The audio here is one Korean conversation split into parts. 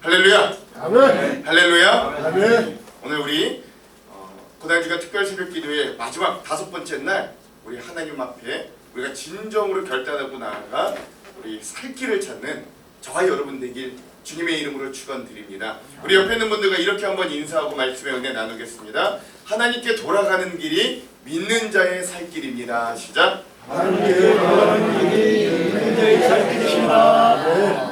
할렐루야. 아멘. 할렐루야. 아멘. 오늘 우리 고난주간 특별 새벽 기도의 마지막 5번째 날 우리 하나님 앞에 우리가 진정으로 결단하고 나아가 우리 살 길을 찾는 저와 여러분 되길 주님의 이름으로 축원드립니다. 우리 옆에 있는 분들과 이렇게 한번 인사하고 말씀의 은혜 나누겠습니다. 하나님께 돌아가는 길이 믿는 자의 살 길입니다. 시작. 하나님께 돌아가는 길이 믿는 자의 살 길이시다.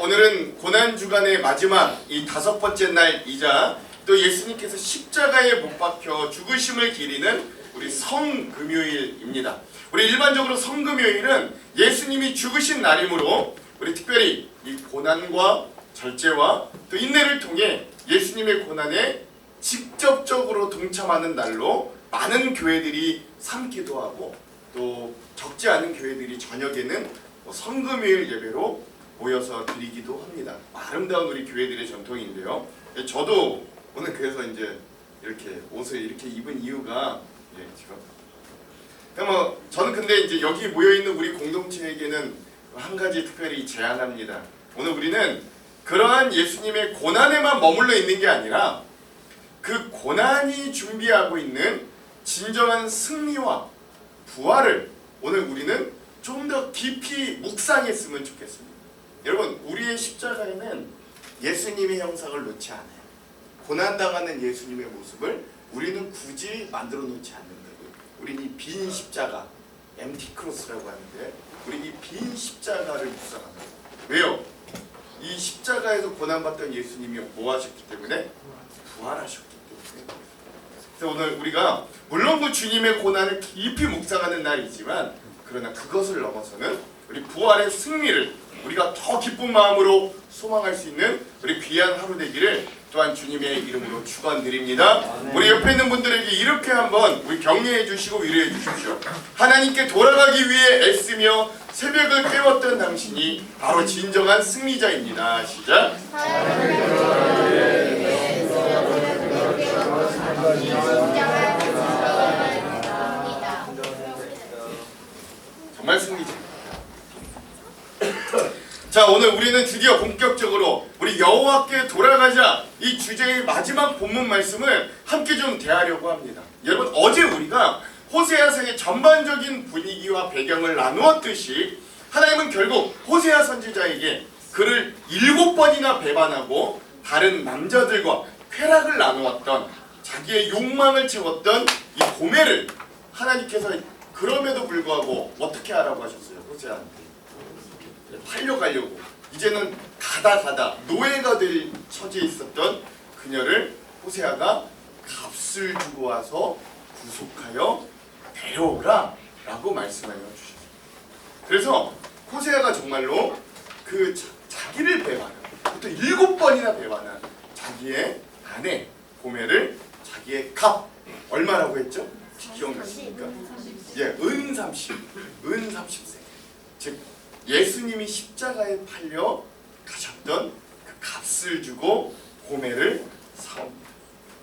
오늘은 고난주간의 마지막 이 5번째 날이자 또 예수님께서 십자가에 못 박혀 죽으심을 기리는 우리 성금요일입니다. 우리 일반적으로 성금요일은 예수님이 죽으신 날이므로 우리 특별히 이 고난과 절제와 또 인내를 통해 예수님의 고난에 직접적으로 동참하는 날로 많은 교회들이 삼기도 하고 또 적지 않은 교회들이 저녁에는 성금요일 예배로 모여서 드리기도 합니다. 아름다운 우리 교회들의 전통인데요. 저도 오늘 그래서 이제 이렇게 옷을 이렇게 입은 이유가 지금 저는 근데 이제 여기 모여 있는 우리 공동체에게는 한 가지 특별히 제안합니다. 오늘 우리는 그러한 예수님의 고난에만 머물러 있는 게 아니라 그 고난이 준비하고 있는 진정한 승리와 부활을 오늘 우리는 좀 더 깊이 묵상했으면 좋겠습니다. 여러분, 우리의 십자가에는 예수님의 형상을 놓지 않아요. 고난당하는 예수님의 모습을 우리는 굳이 만들어 놓지 않는다고요. 우리는 이 빈 십자가, empty cross라고 하는데 우리 이 빈 십자가를 묵상합니다. 왜요? 이 십자가에서 고난받던 예수님이 뭐 하셨기 때문에? 부활하셨기 때문에. 그래서 오늘 우리가 물론 그 주님의 고난을 깊이 묵상하는 날이지만 그러나 그것을 넘어서는 우리 부활의 승리를 우리가 더 기쁜 마음으로 소망할 수 있는 우리 귀한 하루 되기를 또한 주님의 이름으로 축원드립니다. 우리 옆에 있는 분들에게 이렇게 한번 우리 격려해 주시고 위로해 주십시오. 하나님께 돌아가기 위해 애쓰며 새벽을 깨웠던 당신이 바로 진정한 승리자입니다. 시작. 정말 승리자. 자, 오늘 우리는 드디어 본격적으로 우리 여호와께 돌아가자 이 주제의 마지막 본문 말씀을 함께 좀 대하려고 합니다. 여러분, 어제 우리가 호세아서의 전반적인 분위기와 배경을 나누었듯이 하나님은 결국 호세아 선지자에게 그를 7번이나 배반하고 다른 남자들과 쾌락을 나누었던 자기의 욕망을 채웠던 이 고멜을 하나님께서 그럼에도 불구하고 어떻게 하라고 하셨어요? 호세아한테 팔려가려고 이제는 가다 노예가 될 처지에 있었던 그녀를 호세아가 값을 주고 와서 구속하여 데려오라 라고 말씀하여 주셨습니다. 그래서 호세아가 정말로 그 자기를 배반한 또 7번이나 배반한 자기의 아내 고멜을 자기의 값 얼마라고 했죠? 기억나십니까? 은 30세 즉 예수님이 십자가에 팔려 가셨던 그 값을 주고 고멜을 사옵니다.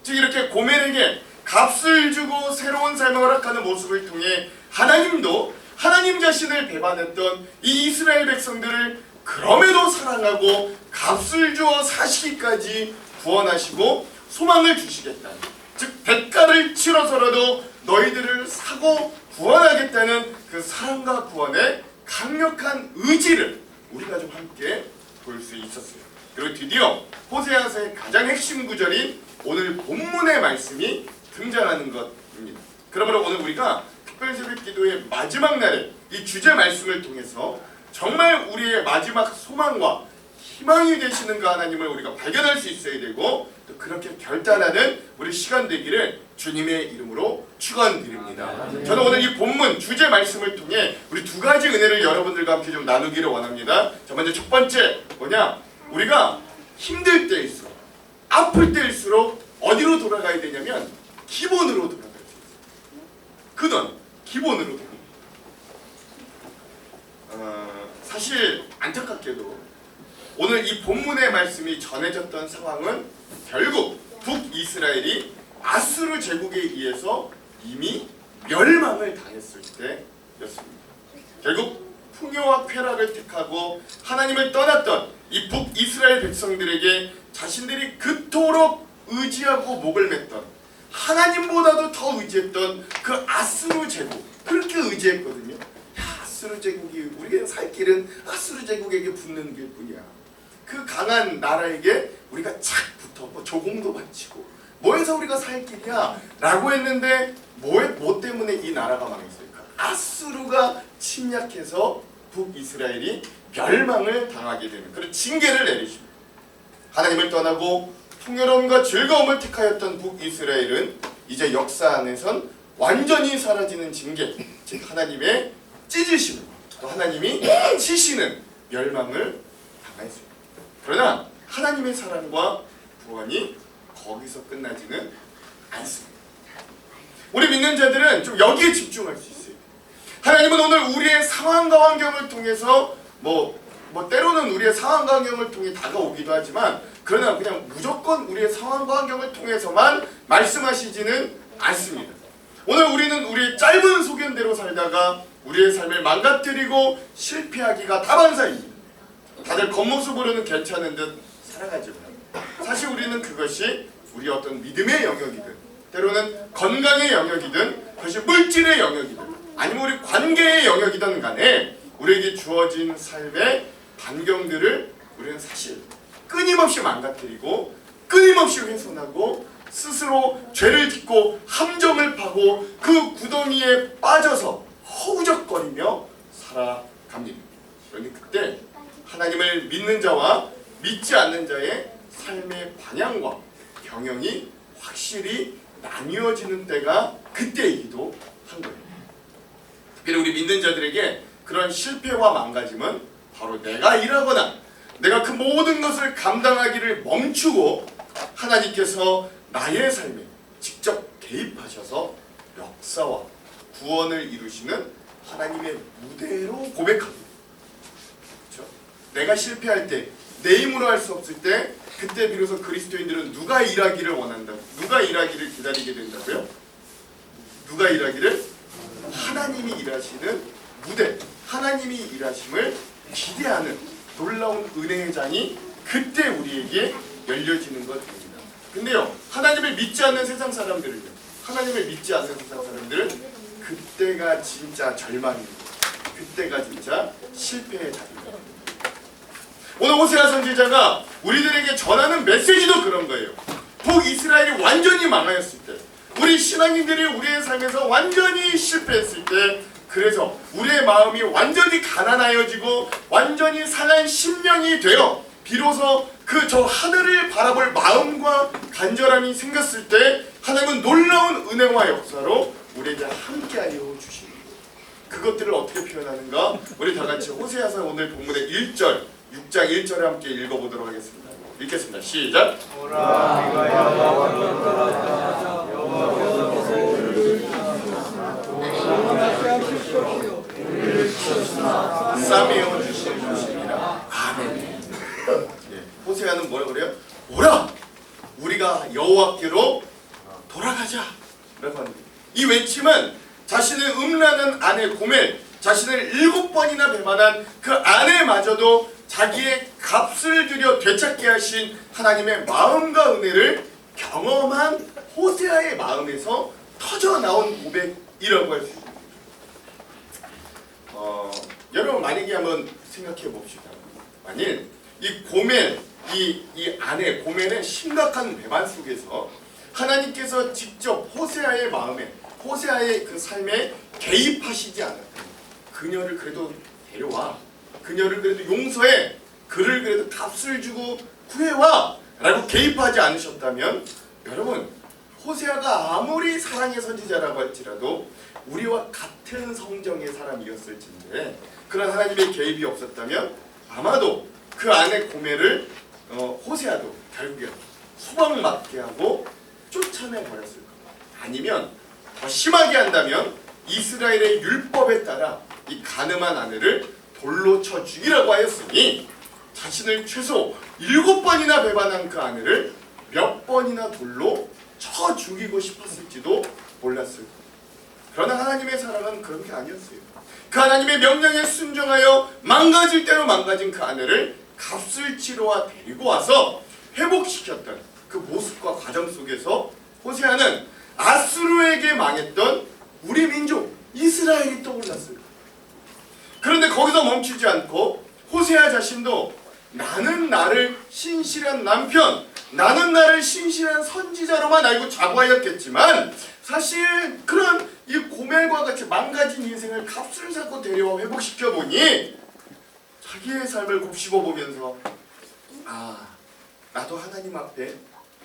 즉 이렇게 고멜에게 값을 주고 새로운 삶을 허락하는 모습을 통해 하나님도 하나님 자신을 배반했던 이 이스라엘 백성들을 그럼에도 사랑하고 값을 주어 사시기까지 구원하시고 소망을 주시겠다는, 즉 대가를 치러서라도 너희들을 사고 구원하겠다는 그 사랑과 구원의 강력한 의지를 우리가 좀 함께 볼 수 있었어요. 그리고 드디어 호세아서의 가장 핵심 구절인 오늘 본문의 말씀이 등장하는 것입니다. 그러므로 오늘 우리가 특별 새벽 기도의 마지막 날에 이 주제 말씀을 통해서 정말 우리의 마지막 소망과 희망이 되시는 그 하나님을 우리가 발견할 수 있어야 되고 또 그렇게 결단하는 우리 시간 되기를 주님의 이름으로 축원드립니다. 저는 오늘 이 본문 주제 말씀을 통해 우리 2가지 은혜를 여러분들과 함께 좀 나누기를 원합니다. 자, 먼저 첫 번째 뭐냐? 우리가 힘들 때일수록 아플 때일수록 어디로 돌아가야 되냐면 기본으로 돌아가야 돼요. 근원, 기본으로 돌아가야 돼요. 사실 안타깝게도 오늘 이 본문의 말씀이 전해졌던 상황은 결국 북이스라엘이 아수르 제국에 의해서 이미 멸망을 당했을 때였습니다. 결국 풍요와 쾌락을 택하고 하나님을 떠났던 이 북이스라엘 백성들에게 자신들이 그토록 의지하고 목을 맸던, 하나님보다도 더 의지했던 그 아수르 제국, 그렇게 의지했거든요. 야, 아수르 제국이 우리가 살 길은 아수르 제국에게 붙는 길뿐이야. 그 강한 나라에게 우리가 착 붙어 뭐 조공도 바치고 뭐 해서 우리가 살 길이야 라고 했는데 뭐 때문에 이 나라가 망했을까? 아수르가 침략해서 북이스라엘이 멸망을 당하게 되는 그런 징계를 내리십니다. 하나님을 떠나고 풍요로움과 즐거움을 택하였던 북이스라엘은 이제 역사 안에선 완전히 사라지는 징계, 즉 하나님의 찢으심을, 또 하나님이 치시는 멸망을 당하였습니다. 그러나 하나님의 사랑과 구원이 거기서 끝나지는 않습니다. 우리 믿는 자들은 좀 여기에 집중할 수 있어요. 하나님은 오늘 우리의 상황과 환경을 통해서 때로는 우리의 상황과 환경을 통해 다가오기도 하지만, 그러나 그냥 무조건 우리의 상황과 환경을 통해서만 말씀하시지는 않습니다. 오늘 우리는 우리의 짧은 소견대로 살다가 우리의 삶을 망가뜨리고 실패하기가 다반사입니다. 다들 겉모습으로는 괜찮은 듯 살아가지만 사실 우리는 그것이 우리 어떤 믿음의 영역이든, 때로는 건강의 영역이든, 그것이 물질의 영역이든, 아니면 우리 관계의 영역이든 간에 우리에게 주어진 삶의 반경들을 우리는 사실 끊임없이 망가뜨리고 끊임없이 훼손하고 스스로 죄를 짓고 함정을 파고 그 구덩이에 빠져서 허우적거리며 살아갑니다. 그런데 그때 하나님을 믿는 자와 믿지 않는 자의 삶의 방향과 경영이 확실히 나뉘어지는 때가 그때이기도 한 거예요. 특별히 우리 믿는 자들에게 그런 실패와 망가짐은 바로 내가 일하거나 내가 그 모든 것을 감당하기를 멈추고 하나님께서 나의 삶에 직접 개입하셔서 역사와 구원을 이루시는 하나님의 무대로 고백합니다. 그렇죠? 내가 실패할 때, 내 힘으로 할 수 없을 때, 그때 비로소 그리스도인들은 누가 일하기를 원한다. 누가 일하기를 기다리게 된다고요? 누가 일하기를? 하나님이 일하시는 무대, 하나님이 일하심을 기대하는 놀라운 은혜의 장이 그때 우리에게 열려지는 것 됩니다. 근데요, 하나님을 믿지 않는 세상 사람들은요, 하나님을 믿지 않는 세상 사람들은 그때가 진짜 절망입니다. 그때가 진짜 실패의 자리입니다. 오늘 호세아 선지자가 우리들에게 전하는 메시지도 그런 거예요. 북이스라엘이 완전히 망하였을 때, 우리 신앙인들이 우리의 삶에서 완전히 실패했을 때, 그래서 우리의 마음이 완전히 가난하여지고 완전히 상한 심령이 되어 비로소 그 저 하늘을 바라볼 마음과 간절함이 생겼을 때 하나님은 놀라운 은혜와 역사로 우리에게 함께하여 주십니다. 그것들을 어떻게 표현하는가? 우리 다 같이 호세아서 오늘 본문의 1절, 6장 1절을 함께 읽어보도록 하겠습니다. 읽겠습니다. 시작! 싸매어 주실 것입니다. 아멘. 호세아는 뭐라 그래요? 오라! 우리가 여호와께로 돌아가자! 라고 합니다. 이 외침은 자신을 음란한 아내 고멜, 자신을 7번이나 배반한 그 아내마저도 자기의 값을 들여 되찾게 하신 하나님의 마음과 은혜를 경험한 호세아의 마음에서 터져나온 고백이라고 할 수 있습니다. 여러분 만약에 한번 생각해 봅시다. 만일 이 고멜, 이 아내 고멜의 심각한 배반 속에서 하나님께서 직접 호세아의 마음에, 호세아의 그 삶에 개입하시지 않았다면, 그녀를 그래도 데려와, 그녀를 그래도 용서해, 그를 그래도 값을 주고 구해와 라고 개입하지 않으셨다면, 여러분 호세아가 아무리 사랑의 선지자라고 할지라도 우리와 같은 성정의 사람이었을진데, 그런 하나님의 개입이 없었다면 아마도 그 아내 고멜을 호세아도 결국에 소방맞게 하고 쫓아내버렸을 겁니다. 아니면 더 심하게 한다면 이스라엘의 율법에 따라 이 가늠한 아내를 돌로 쳐 죽이라고 하였으니 자신을 최소 7번이나 배반한 그 아내를 몇 번이나 돌로 쳐 죽이고 싶었을지도 몰랐을 겁니다. 그러나 하나님의 사랑은 그런 게 아니었어요. 그 하나님의 명령에 순종하여 망가질 대로 망가진 그 아내를 값을 치러와 데리고 와서 회복시켰던 그 모습과 과정 속에서 호세아는 아수르에게 망했던 우리 민족 이스라엘이 떠올랐어요. 그런데 거기서 멈추지 않고 호세아 자신도 나는 나를 신실한 남편, 나는 나를 신실한 선지자로만 알고 자부하였겠지만 사실 그런 이 고멜과 같이 망가진 인생을 값을 잡고 데려와 회복시켜 보니 자기의 삶을 곱씹어 보면서 나도 하나님 앞에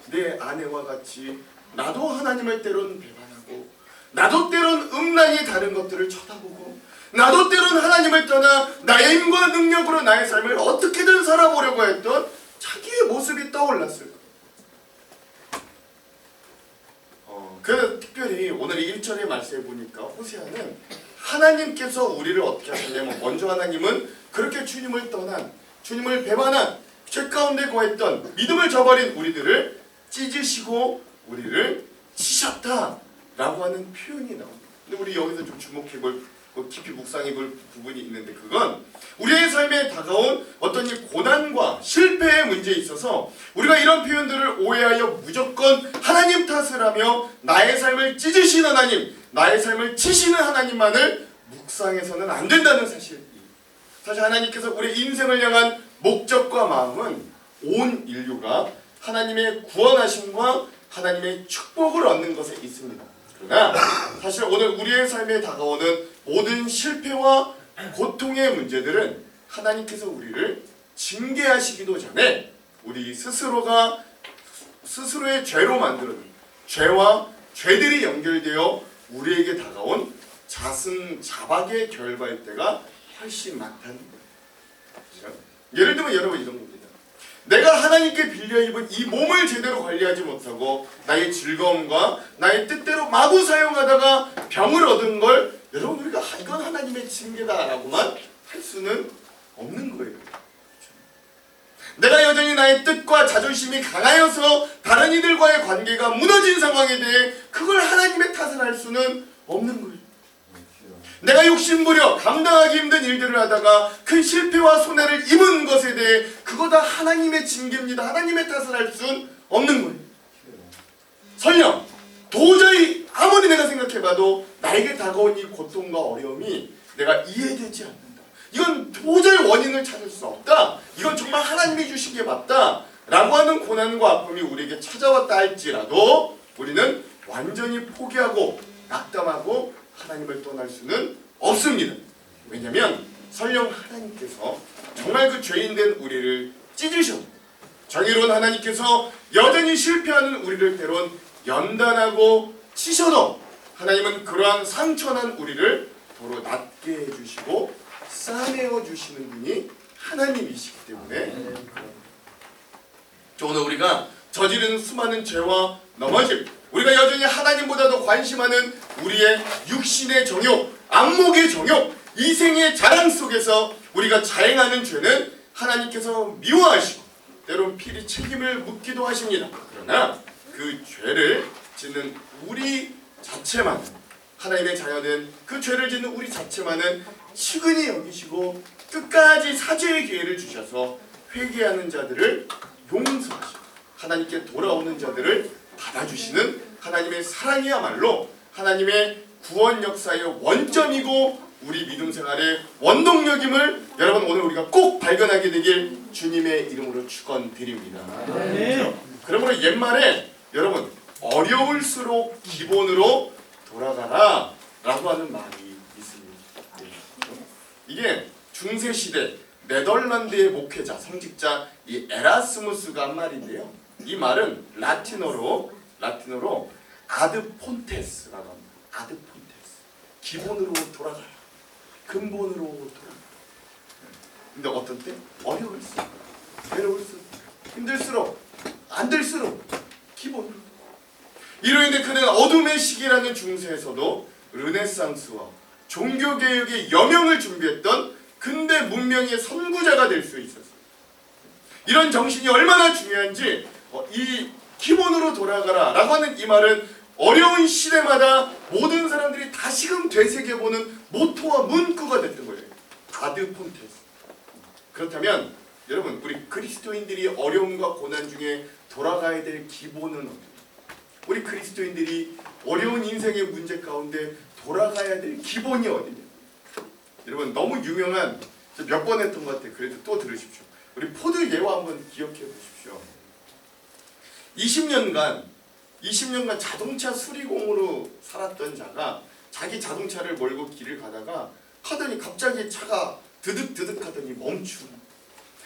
내 아내와 같이 나도 하나님을 때론 배반하고 나도 때론 음란이 다른 것들을 쳐다보고 나도 때론 하나님을 떠나 나의 힘과 능력으로 나의 삶을 어떻게든 살아보려고 했던 자기의 모습이 떠올랐어요. 그 특별히 오늘 1절의 말씀에 보니까 호세아는 하나님께서 우리를 어떻게 하셨냐면 먼저 하나님은 그렇게 주님을 떠난 주님을 배반한 죄 가운데 거했던 믿음을 저버린 우리들을 찢으시고 우리를 치셨다라고 하는 표현이 나옵니다. 근데 우리 여기서 좀 주목해볼 깊이 묵상해볼 부분이 있는데 그건 우리의 삶에 다가온 어떤 이 고난과 실패의 문제에 있어서 우리가 이런 표현들을 오해하여 무조건 하나님 탓을 하며 나의 삶을 찢으시는 하나님, 나의 삶을 치시는 하나님만을 묵상해서는 안 된다는 사실. 사실 하나님께서 우리 인생을 향한 목적과 마음은 온 인류가 하나님의 구원하심과 하나님의 축복을 얻는 것에 있습니다. 그러나 사실 오늘 우리의 삶에 다가오는 모든 실패와 고통의 문제들은 하나님께서 우리를 징계하시기도 전에 우리 스스로가 스스로의 죄로 만들어낸 죄와 죄들이 연결되어 우리에게 다가온 자승자박의 결과일 때가 훨씬 많다는 거예요. 예를 들면 여러분 이런 겁니다. 내가 하나님께 빌려 입은 이 몸을 제대로 관리하지 못하고 나의 즐거움과 나의 뜻대로 마구 사용하다가 병을 얻은 걸 여러분 우리가 이건 하나님의 징계다라고만 할 수는 없는 거예요. 내가 여전히 나의 뜻과 자존심이 강하여서 다른 이들과의 관계가 무너진 상황에 대해 그걸 하나님의 탓을 할 수는 없는 거예요. 내가 욕심부려 감당하기 힘든 일들을 하다가 큰 실패와 손해를 입은 것에 대해 그거 다 하나님의 징계입니다. 하나님의 탓을 할 수는 없는 거예요. 설령 도저히 아무리 내가 생각해봐도 나에게 다가온 이 고통과 어려움이 내가 이해되지 않는다. 이건 도저히 원인을 찾을 수 없다. 이건 정말 하나님이 주신 게 맞다. 라고 하는 고난과 아픔이 우리에게 찾아왔다 할지라도 우리는 완전히 포기하고 낙담하고 하나님을 떠날 수는 없습니다. 왜냐하면 설령 하나님께서 정말 그 죄인된 우리를 찢으셔 정의로운 하나님께서 여전히 실패하는 우리를 때론 연단하고 치셔도 하나님은 그러한 상처난 우리를 도로 낫게 해주시고 싸매어 주시는 분이 하나님이시기 때문에 오늘 우리가 저지르는 수많은 죄와 넘어짐 우리가 여전히 하나님보다도 관심하는 우리의 육신의 정욕, 안목의 정욕, 이생의 자랑 속에서 우리가 자행하는 죄는 하나님께서 미워하시고 때론 필히 책임을 묻기도 하십니다. 그러나 그 죄를 짓는 우리 자체만 하나님의 자녀는 그 죄를 짓는 우리 자체만은 치근히 여기시고 끝까지 사죄의 기회를 주셔서 회개하는 자들을 용서하시고 하나님께 돌아오는 자들을 받아주시는 하나님의 사랑이야말로 하나님의 구원 역사의 원점이고 우리 믿음 생활의 원동력임을 여러분 오늘 우리가 꼭 발견하게 되길 주님의 이름으로 축원드립니다. 네. 그러므로 옛말에 여러분 어려울수록 기본으로 돌아가라 라고 하는 말이 있습니다. 이게 중세시대 네덜란드의 목회자 성직자 이 에라스무스가 한 말인데요. 이 말은 라틴어로 아드폰테스라고 합니다. 아드폰테스. 기본으로 돌아가라. 근본으로 돌아가라. 근데 어떤 때? 어려울수록, 괴로울수록, 힘들수록, 안 될수록 기본으로. 이로 인해 그는 어둠의 시기라는 중세에서도 르네상스와 종교개혁의 여명을 준비했던 근대 문명의 선구자가 될 수 있었어요. 이런 정신이 얼마나 중요한지 이 기본으로 돌아가라 라고 하는 이 말은 어려운 시대마다 모든 사람들이 다 다시금 되새겨보는 모토와 문구가 됐던 거예요. 아드 폰테스. 그렇다면 여러분, 우리 그리스도인들이 어려움과 고난 중에 돌아가야 될 기본은 어디예요? 우리 그리스도인들이 어려운 인생의 문제 가운데 돌아가야 될 기본이 어디냐? 여러분, 너무 유명한, 몇 번 했던 것 같아요. 그래도 또 들으십시오. 우리 포드 예화 한번 기억해 보십시오. 20년간 자동차 수리공으로 살았던 자가 자기 자동차를 몰고 길을 가다가 하더니 갑자기 차가 드득드득 하더니 멈추고,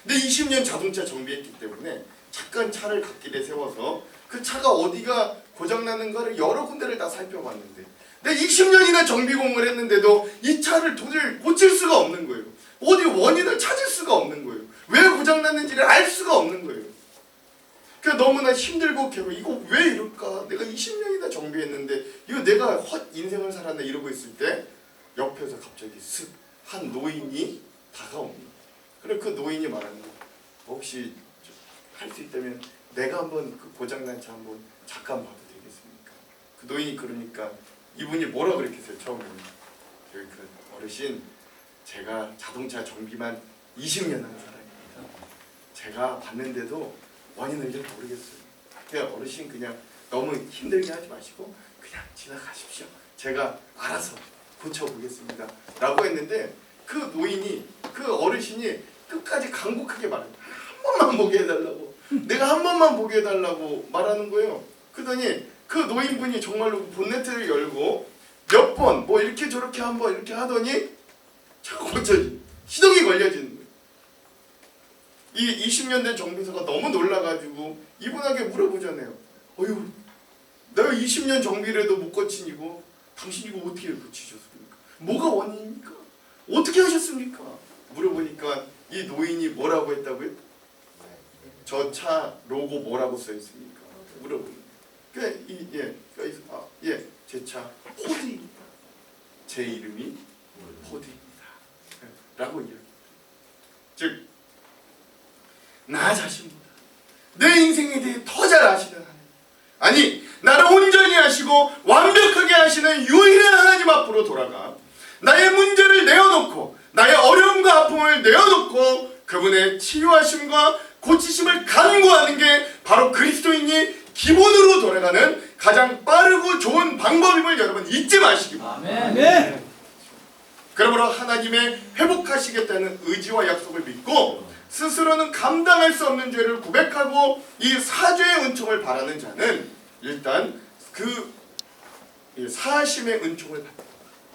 근데 20년 자동차 정비했기 때문에 잠깐 차를 갓길에 세워서 그 차가 어디가 고장나는가를 여러 군데를 다 살펴봤는데, 근데 20년이나 정비공을 했는데도 이 차를 도저히 고칠 수가 없는 거예요. 어디 원인을 찾을 수가 없는 거예요. 왜 고장났는지를 알 수가 없는 거예요. 그러니까 너무나 힘들고 괴로워. 이거 왜 이럴까? 내가 20년이나 정비했는데 이거 내가 헛 인생을 살았나 이러고 있을 때 옆에서 갑자기 쓱 한 노인이 다가옵니다. 그래 그 노인이 말하는 거, 혹시 할 수 있다면 내가 한번 그 고장난 차 한번 잠깐 봐도 되겠습니까? 그 노인이 그러니까 이분이 뭐라 그랬겠어요? 처음에는 그 어르신, 제가 자동차 정비만 20년 한 사람입니다. 제가 봤는데도 원인을 잘 모르겠어요. 그냥 어르신 그냥 너무 힘들게 하지 마시고 그냥 지나가십시오. 제가 알아서 고쳐보겠습니다. 라고 했는데 그 노인이, 그 어르신이 끝까지 간곡하게 말합니다. 한 번만 보게 해달라고. 내가 한 번만 보게 해달라고 말하는 거예요. 그러더니 그 노인분이 정말로 본네트를 열고 몇 번 뭐 이렇게 저렇게 한번 이렇게 하더니 자꾸 고쳐지. 시동이 걸려지는 거예요. 이 20년 된 정비사가 너무 놀라가지고 이분에게 물어보잖아요. 어휴, 내가 20년 정비를 해도 못 고친 이거 당신 이거 어떻게 고치셨습니까? 뭐가 원인입니까? 어떻게 하셨습니까? 물어보니까 이 노인이 뭐라고 했다고요? 저 차 로고 뭐라고 써 있습니까? 물어보니까 제 차 포드입니다. 제 이름이 포드입니다. 라고 이야기합니다. 즉 나 자신보다 내 인생에 대해 더 잘 아시는 하나님, 아니 나를 온전히 하시고 완벽하게 하시는 유일한 하나님 앞으로 돌아가 나의 문제를 내어놓고 나의 어려움과 아픔을 내어놓고 그분의 치유하심과 고치심을 간구하는 게 바로 그리스도인이 기본으로 돌아가는 가장 빠르고 좋은 방법임을 여러분 잊지 마시기 바랍니다. 아멘. 그러므로 하나님의 회복하시겠다는 의지와 약속을 믿고 스스로는 감당할 수 없는 죄를 고백하고 이 사죄의 은총을 바라는 자는 일단 그 사하심의 은총을 받습니다.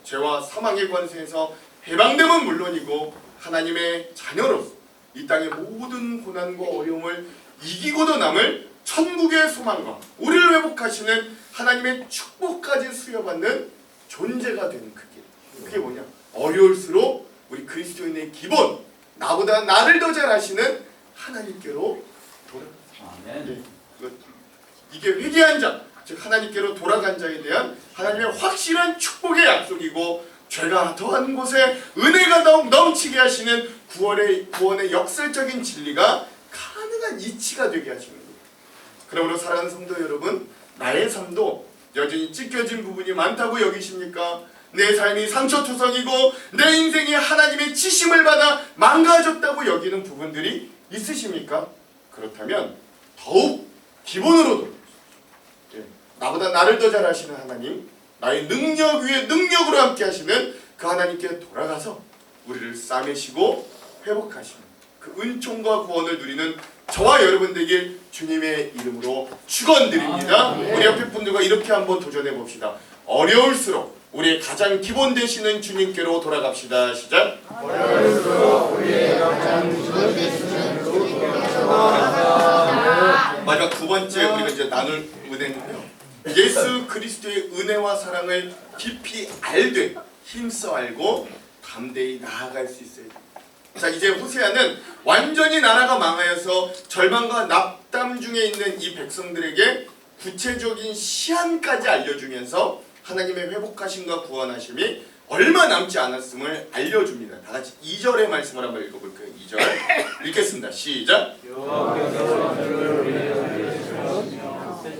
죄와 사망의 권세에서 해방됨은 물론이고 하나님의 자녀로서 이 땅의 모든 고난과 어려움을 이기고도 남을 천국의 소망과 우리를 회복하시는 하나님의 축복까지 수여받는 존재가 되는 그게 뭐냐? 어려울수록 우리 그리스도인의 기본, 나보다 나를 더 잘 아시는 하나님께로 돌아갑니다. 이게 회개한 자, 즉 하나님께로 돌아간 자에 대한 하나님의 확실한 축복의 약속이고, 죄가 더한 곳에 은혜가 더욱 넘치게 하시는 구원의 역설적인 진리가 가능한 이치가 되게 하시는 거예요. 그러므로 사랑하는 성도 여러분, 나의 삶도 여전히 찢겨진 부분이 많다고 여기십니까? 내 삶이 상처투성이고 내 인생이 하나님의 치심을 받아 망가졌다고 여기는 부분들이 있으십니까? 그렇다면 더욱 기본으로도 나보다 나를 더 잘 아시는 하나님, 나의 능력 위에 능력으로 함께 하시는 그 하나님께 돌아가서 우리를 싸매시고 회복하시는 그 은총과 구원을 누리는 저와 여러분 되길 주님의 이름으로 축원드립니다. 우리 옆에 분들과 이렇게 한번 도전해 봅시다. 어려울수록 우리의 가장 기본 되시는 주님께로 돌아갑시다. 시작. 어려울수록 우리의 가장 기본 되시는 주님께로 돌아갑시다. 마지막 두 번째 우리가 이제 나눌 은혜는요, 예수 그리스도의 은혜와 사랑을 깊이 알되 힘써 알고 담대히 나아갈 수 있어야 됩니다. 자, 이제 호세아는 완전히 나라가 망하여서 절망과 낙담 중에 있는 이 백성들에게 구체적인 시한까지 알려주면서 하나님의 회복하심과 구원하심이 얼마 남지 않았음을 알려줍니다. 다 같이 2절의 말씀을 한번 읽어볼까요? 2절 읽겠습니다. 시작.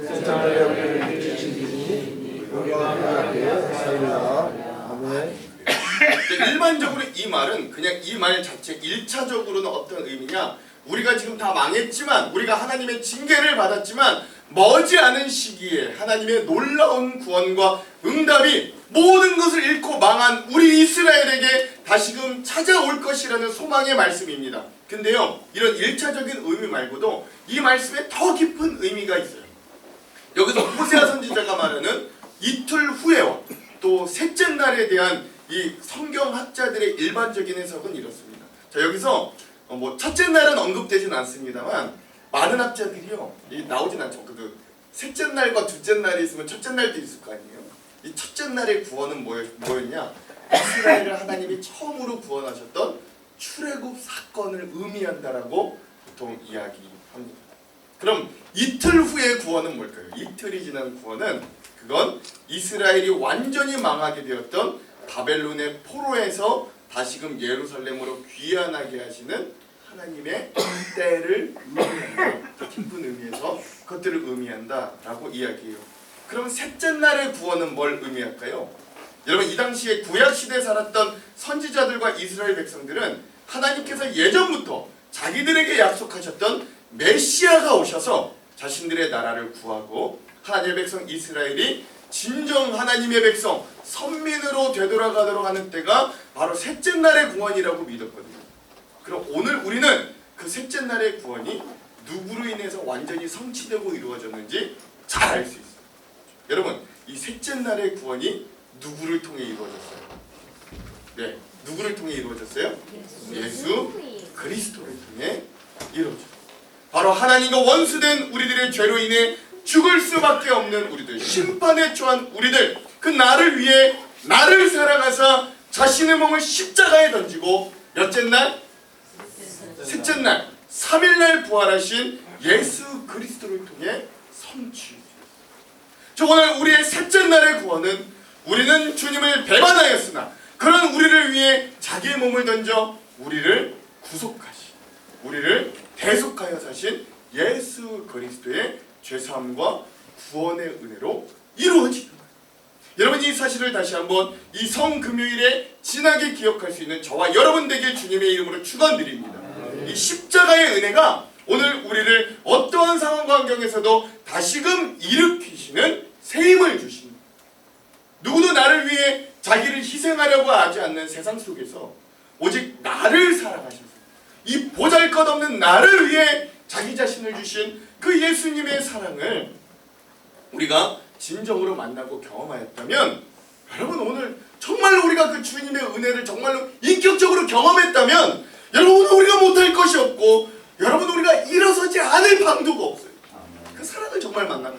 세상을 우리를 지키니 우리가 하나님께 살리라. 일반적으로 이 말은 그냥 이 말 자체 1차적으로는 어떤 의미냐, 우리가 지금 다 망했지만, 우리가 하나님의 징계를 받았지만 머지않은 시기에 하나님의 놀라운 구원과 응답이 모든 것을 잃고 망한 우리 이스라엘에게 다시금 찾아올 것이라는 소망의 말씀입니다. 근데요, 이런 1차적인 의미 말고도 이 말씀에 더 깊은 의미가 있어요. 여기서 호세아 선지자가 말하는 이틀 후에와 또 셋째 날에 대한 이 성경학자들의 일반적인 해석은 이렇습니다. 자, 여기서 뭐 첫째 날은 언급되진 않습니다만 많은 학자들이요, 나오진 않죠. 그 셋째 날과 둘째 날이 있으면 첫째 날도 있을 거 아니에요. 이 첫째 날의 구원은 뭐였냐? 이스라엘을 하나님이 처음으로 구원하셨던 출애굽 사건을 의미한다라고 보통 이야기합니다. 그럼 이틀 후의 구원은 뭘까요? 이틀이 지난 구원은, 그건 이스라엘이 완전히 망하게 되었던 바벨론의 포로에서 다시금 예루살렘으로 귀환하게 하시는 하나님의 때를 의미한다. 깊은 의미에서 그것들을 의미한다라고 이야기해요. 그럼 셋째 날의 구원은 뭘 의미할까요? 여러분, 이 당시에 구약시대에 살았던 선지자들과 이스라엘 백성들은 하나님께서 예전부터 자기들에게 약속하셨던 메시아가 오셔서 자신들의 나라를 구하고 하나님의 백성 이스라엘이 진정 하나님의 백성, 선민으로 되돌아가도록 하는 때가 바로 셋째 날의 구원이라고 믿었거든요. 그럼 오늘 우리는 그 셋째 날의 구원이 누구로 인해서 완전히 성취되고 이루어졌는지 잘 알 수 있어요. 여러분, 이 셋째 날의 구원이 누구를 통해 이루어졌어요? 네, 누구를 통해 이루어졌어요? 예수 그리스도를 통해 이루어졌어요. 바로 하나님과 원수된 우리들의 죄로 인해 죽을 수밖에 없는 우리들, 심판에 처한 우리들, 그 나를 위해 나를 사랑하사 자신의 몸을 십자가에 던지고 몇째 날? 셋째 날, 3일날 부활하신 예수 그리스도를 통해 성취. 저 오늘 우리의 셋째 날의 구원은, 우리는 주님을 배반하였으나 그런 우리를 위해 자기의 몸을 던져 우리를 구속하시, 우리를 대속하여 사신 예수 그리스도의 죄사함과 구원의 은혜로 이루어지는 거예요. 여러분, 이 사실을 다시 한번 이 성금요일에 진하게 기억할 수 있는 저와 여러분에게 주님의 이름으로 축원드립니다. 이 십자가의 은혜가 오늘 우리를 어떠한 상황과 환경에서도 다시금 일으키시는 새 힘을 주십니다. 누구도 나를 위해 자기를 희생하려고 하지 않는 세상 속에서 오직 나를 사랑하셔서 이 보잘것없는 나를 위해 자기 자신을 주신 그 예수님의 사랑을 우리가 진정으로 만나고 경험하였다면, 여러분, 오늘 정말로 우리가 그 주님의 은혜를 정말로 인격적으로 경험했다면, 여러분, 오늘 우리가 못할 것이 없고, 여러분, 우리가 일어서지 않을 방도가 없어요. 그 사랑을 정말 만나는,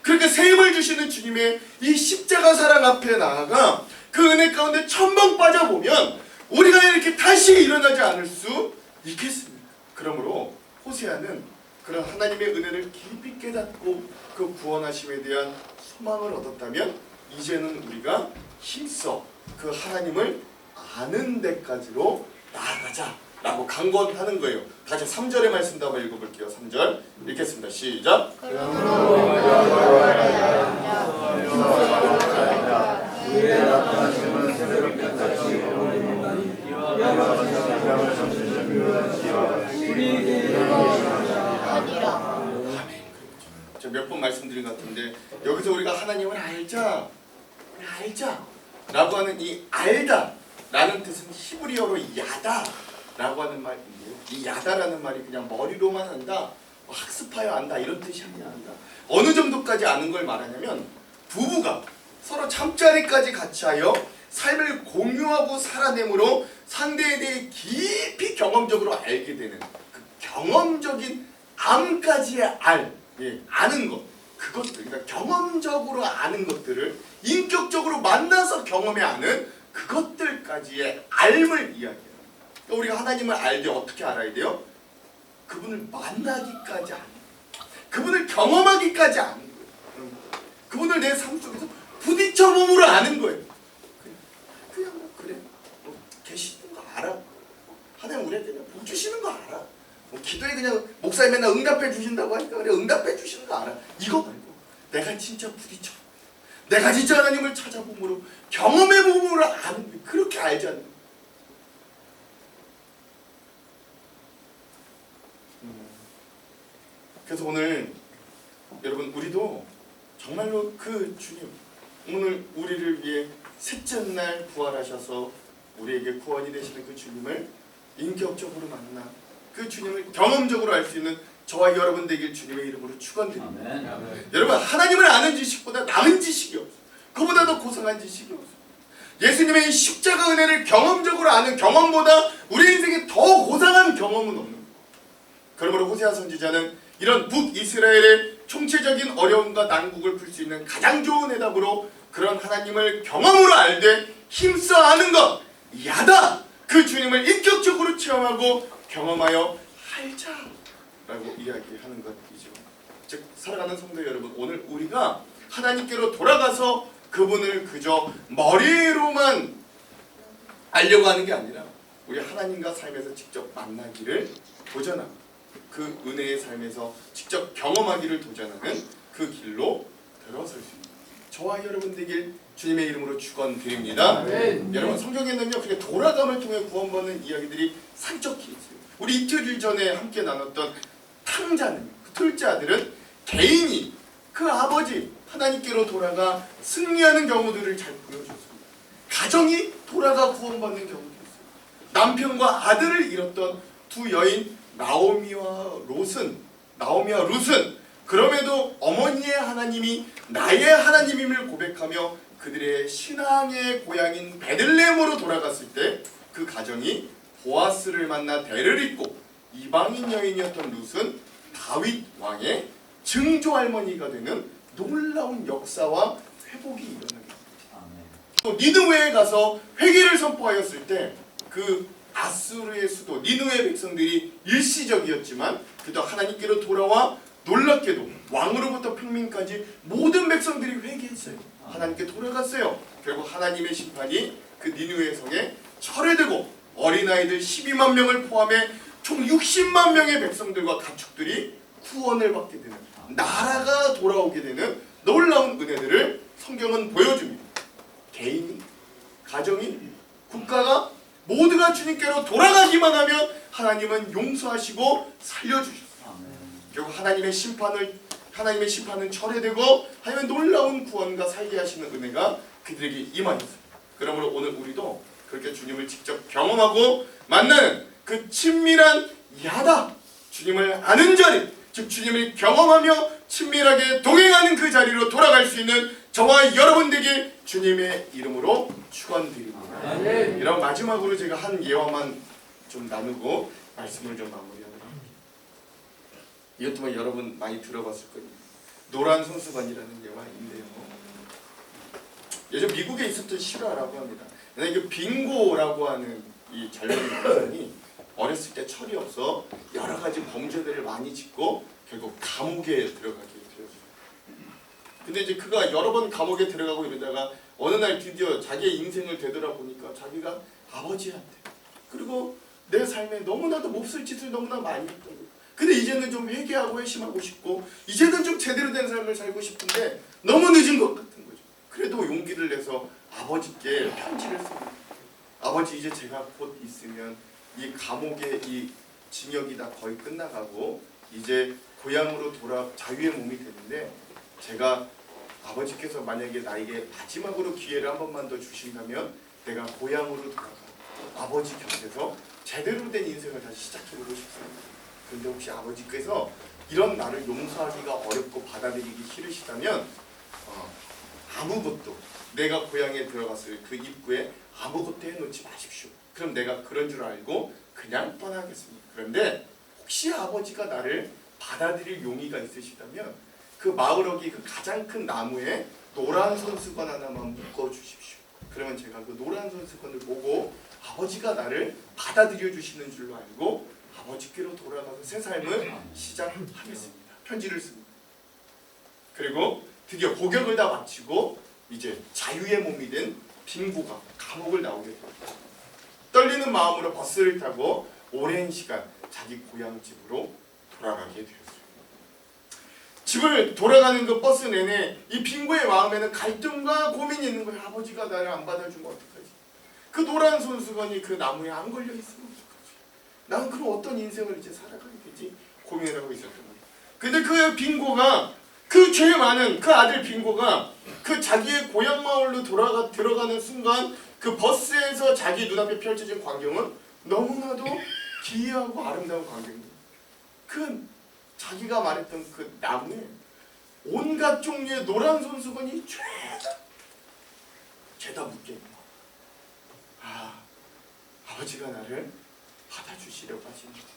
그렇게 새 힘을 주시는 주님의 이 십자가 사랑 앞에 나아가 그 은혜 가운데 첨벙 빠져보면 우리가 이렇게 다시 일어나지 않을 수 있겠습니까? 그러므로 호세아는 그런 하나님의 은혜를 깊이 깨닫고 그 구원하심에 대한 소망을 얻었다면, 이제는 우리가 힘써 그 하나님을 아는 데까지로 나아가자 라고 강권하는 거예요. 다시 3절의 말씀도 한번 읽어볼게요. 3절 읽겠습니다. 시작. 몇 번 말씀드린 것 같은데, 여기서 우리가 하나님을 알자 라고 하는 이 알다 라는 뜻은 히브리어로 야다 라고 하는 말인데요, 이 야다라는 말이 그냥 머리로만 한다, 학습하여 안다 이런 뜻이 아니라, 어느 정도까지 아는 걸 말하냐면, 부부가 서로 잠자리까지 같이 하여 삶을 공유하고 살아내므로 상대에 대해 깊이 경험적으로 알게 되는 그 경험적인 암까지의 아는 것, 그것들, 그러니까 경험적으로 아는 것들을 인격적으로 만나서 경험해 아는 그것들까지의 알을 이야기해요. 그러니까 우리가 하나님을 알 때 어떻게 알아야 돼요? 그분을 만나기까지 아는 거예요. 그분을 경험하기까지 아는 거예요. 그분을 내 삶 속에서 부딪혀 몸으로 아는 거예요. 그냥 뭐 그래, 뭐 계시는 거 알아. 하나님 우리한테 그냥 복 주시는 거 알아. 뭐 기도에 그냥 목사님 맨날 응답해 주신다고 하니까 그래, 응답해 주시는 거 알아. 이거 말고 내가 진짜 부딪혀, 내가 진짜 하나님을 찾아봄으로 경험해 봄으로 아는 거예요. 그렇게 알지 않나? 그래서 오늘 여러분 우리도 정말로 그 주님 오늘 우리를 위해 셋째 날 부활하셔서 우리에게 구원이 되시는 그 주님을 인격적으로 만나 그 주님을 경험적으로 알 수 있는 저와 여러분 되길 주님의 이름으로 축원드립니다. 아멘. 여러분 하나님을 아는 지식보다 남은 지식이 없어요. 그보다 더 고상한 지식이 없어요. 예수님의 십자가 은혜를 경험적으로 아는 경험보다 우리 인생에 더 고상한 경험은 없는 거예요. 그러므로 호세아 선지자는 이런 북이스라엘의 총체적인 어려움과 난국을 풀 수 있는 가장 좋은 해답으로 그런 하나님을 경험으로 알되 힘써 아는 것 야다 그 주님을 인격적으로 체험하고 경험하여 살자라고 이야기하는 것이죠. 즉 살아가는 성도 여러분 오늘 우리가 하나님께로 돌아가서 그분을 그저 머리로만 알려고 하는 게 아니라 우리 하나님과 삶에서 직접 만나기를 도전하고 그 은혜의 삶에서 직접 경험하기를 도전하는 그 길로 들어설 수 있는 저와 여러분 되길 주님의 이름으로 축원드립니다. 여러분 성경에는요 그렇게 돌아감을 통해 구원받는 이야기들이 산적해 있어요. 우리 이틀 전에 함께 나눴던 탕자는 그 둘째 아들은 개인이 그 아버지 하나님께로 돌아가 승리하는 경우들을 잘 보여줬습니다. 가정이 돌아가 구원받는 경우도 있어요. 남편과 아들을 잃었던 두 여인 나오미와 룻은 그럼에도 어머니의 하나님이 나의 하나님임을 고백하며 그들의 신앙의 고향인 베들레헴으로 돌아갔을 때 그 가정이 보아스를 만나 대를 잇고 이방인 여인이었던 룻은 다윗 왕의 증조 할머니가 되는 놀라운 역사와 회복이 일어나게 됩니다. 또 니느웨에 가서 회개를 선포하였을 때 그 아수르의 수도 니느웨 백성들이 일시적이었지만 그도 하나님께로 돌아와 놀랍게도 왕으로부터 평민까지 모든 백성들이 회개했어요. 하나님께 돌아갔어요. 결국 하나님의 심판이 그 니느웨 성에 철회되고 어린아이들 12만 명을 포함해 총 60만 명의 백성들과 가축들이 구원을 받게 되는 나라가 돌아오게 되는 놀라운 은혜들을 성경은 보여줍니다. 개인이, 가정이, 국가가 모두가 주님께로 돌아가기만 하면 하나님은 용서하시고 살려주셨어요. 결국 하나님의 심판은 철회되고 하나님의 놀라운 구원과 살게 하시는 은혜가 그들에게 임하였어요. 그러므로 오늘 우리도 그렇게 주님을 직접 경험하고 만나는 그 친밀한 야다 주님을 아는 자리 즉 주님을 경험하며 친밀하게 동행하는 그 자리로 돌아갈 수 있는 저와 여러분 되길 주님의 이름으로 축원드립니다. 이런 마지막으로 제가 한 예화만 좀 나누고 말씀을 좀 마무리하도록 합니다. 이것도 여러분 많이 들어봤을 겁니다. 노란 손수건이라는 예화인데요. 예전 미국에 있었던 실화라고 합니다. 그 빙고라고 하는 이 젊은 남성이 어렸을 때 철이 없어 여러 가지 범죄들을 많이 짓고 결국 감옥에 들어가게 되었어요. 근데 이제 그가 여러 번 감옥에 들어가고 이러다가 어느 날 드디어 자기의 인생을 되돌아보니까 자기가 아버지한테 그리고 내 삶에 너무나도 몹쓸 짓을 너무나 많이 했던 거예요. 근데 이제는 좀 회개하고 회심하고 싶고 이제는 좀 제대로 된 삶을 살고 싶은데 너무 늦은 것 같은 거죠. 그래도 용기를 내서 아버지께 편지를 씁니다. 아버지 이제 제가 곧 있으면 이 감옥의 이 징역이 다 거의 끝나가고 이제 고향으로 돌아 자유의 몸이 되는데 제가 아버지께서 만약에 나에게 마지막으로 기회를 한 번만 더 주신다면 내가 고향으로 돌아가 아버지 곁에서 제대로 된 인생을 다시 시작해보고 싶습니다. 그런데 혹시 아버지께서 이런 나를 용서하기가 어렵고 받아들이기 싫으시다면 아무것도 내가 고향에 들어갔을 그 입구에 아무것도 해놓지 마십시오. 그럼 내가 그런 줄 알고 그냥 떠나겠습니다. 그런데 혹시 아버지가 나를 받아들일 용의가 있으시다면 그 마을어기 그 가장 큰 나무에 노란 손수건 하나만 묶어주십시오. 그러면 제가 그 노란 손수건을 보고 아버지가 나를 받아들여 주시는 줄로 알고 아버지께로 돌아가서 새 삶을 시작하겠습니다. 편지를 씁니다. 그리고 드디어 복역을 다 마치고 이제 자유의 몸이 된 빙고가 감옥을 나오게 됩니다. 떨리는 마음으로 버스를 타고 오랜 시간 자기 고향 집으로 돌아가게 되었어요. 집을 돌아가는 그 버스 내내 이 빙고의 마음에는 갈등과 고민이 있는 거예요. 아버지가 나를 안 받아주면 어떡하지? 그 노란 손수건이 그 나무에 안 걸려 있으면 어떡하지? 나는 그럼 어떤 인생을 이제 살아가게 되지? 고민하고 있었던 거예요. 근데 그 빙고가 그 죄 많은 그 아들 빙고가 그 자기의 고향 마을로 들어가는 순간 그 버스에서 자기 눈앞에 펼쳐진 광경은 너무나도 기이하고 아름다운 광경입니다. 그 자기가 말했던 그 나무에 온갖 종류의 노란 손수건이 죄다 묶여 있는 거야. 아, 아버지가 나를 받아주시려고 하시는구나.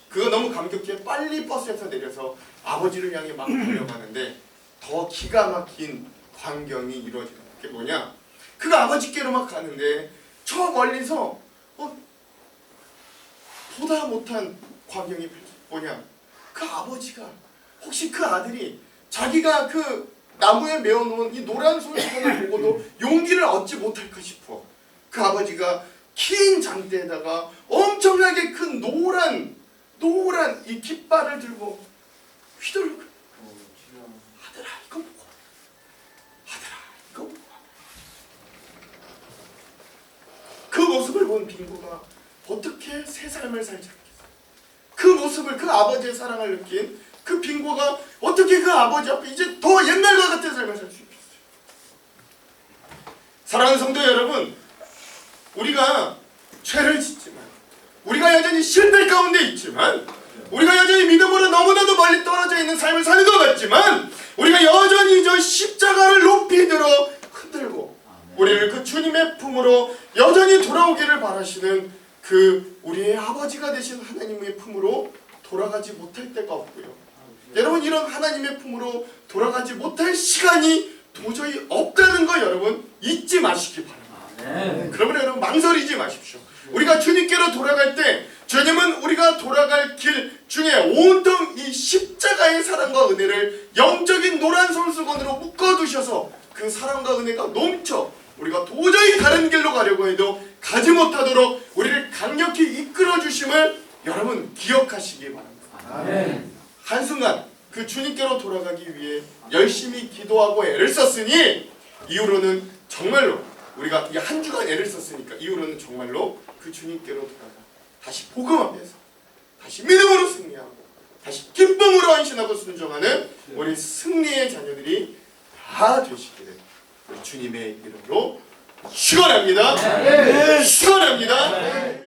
그거 너무 감격해 빨리 버스에서 내려서 아버지를 향해 막 달려가는데 더 기가 막힌 광경이 이루어지는 게 뭐냐? 그가 아버지께로 막 가는데 저 멀리서 보다 못한 광경이 뭐냐? 그 아버지가 혹시 그 아들이 자기가 그 나무에 메어놓은 이 노란 손수건을 보고도 용기를 얻지 못할까 싶어. 그 아버지가 긴 장대에다가 엄청나게 큰 노란 이 깃발을 들고 휘두르고 아들아 이거 먹어. 아들아 이거 먹어. 그 모습을 본 빙고가 어떻게 새 삶을 살지 않겠어. 그 모습을 그 아버지의 사랑을 느낀 그 빙고가 어떻게 그 아버지 앞에 이제 더 옛날과 같은 삶을 살 수 있겠어요. 사랑하는 성도 여러분, 우리가 죄를 짓지만 우리가 여전히 실패 가운데 있지만 우리가 여전히 믿음으로 너무나도 멀리 떨어져 있는 삶을 사는 것 같지만 우리가 여전히 저 십자가를 높이 들어 흔들고 우리를 그 주님의 품으로 여전히 돌아오기를 바라시는 그 우리의 아버지가 되신 하나님의 품으로 돌아가지 못할 때가 없고요. 여러분 이런 하나님의 품으로 돌아가지 못할 시간이 도저히 없다는 거 여러분 잊지 마시기 바랍니다. 그러면 여러분 망설이지 마십시오. 우리가 주님께로 돌아갈 때 주님은 우리가 돌아갈 길 중에 온통 이 십자가의 사랑과 은혜를 영적인 노란 손수건으로 묶어두셔서 그 사랑과 은혜가 넘쳐 우리가 도저히 다른 길로 가려고 해도 가지 못하도록 우리를 강력히 이끌어 주심을 여러분 기억하시기 바랍니다. 한순간 그 주님께로 돌아가기 위해 열심히 기도하고 애를 썼으니 이후로는 정말로 우리가 이 한 주간 애를 썼으니까 이후로는 정말로 그 주님께로 돌아가 다시 복음 앞에서 다시 믿음으로 승리하고 다시 기쁨으로 헌신하고 순종하는 우리 승리의 자녀들이 다 되시기를 우리 주님의 이름으로 축원합니다. 축원합니다.